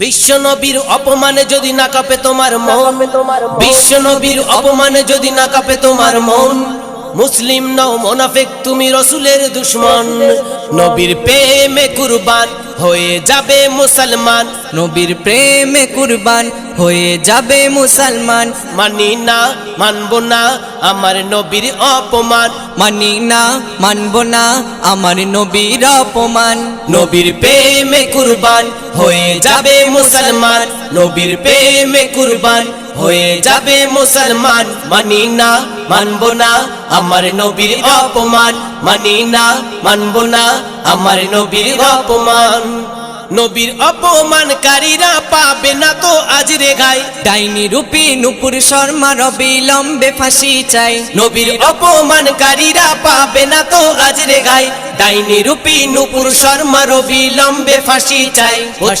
বিশ্ব নবীর অপমানে যদি না কাঁপে তোমার মন, বিশ্ব নবীর অপমানে যদি না কাঁপে তোমার মন, মুসলিম নও মুনাফিক তুমি রাসূলের দুশমন। নবীর প্রেমে কুরবান হয়ে যাবে মুসলমান, নবীর প্রেমে কুরবান হয়ে যাবে মুসলমান। মানি না মানব না আমার নবীর অপমান, মানি না মানব না আমার নবীর অপমান। নবীর প্রেমে কুরবান হয়ে যাবে মুসলমান, নবীর প্রেমে কুরবান হয়ে যাবে মুসলমান। মানি না মানব না আমার নবীর অপমান, মানি না মানব না আমার নবীর অপমান। নবীর অপমানকারীরা পাবে না তো আজ রেহাই, ডাইনি রূপী নূপুর শর্মার অবিলম্বে ফাঁসি চাই। নবীর অপমানকারীরা পাবে না তো আজ রেহাই, ডাইনি রূপী নূপুর শর্মার অবিলম্বে ফাঁসি চাই।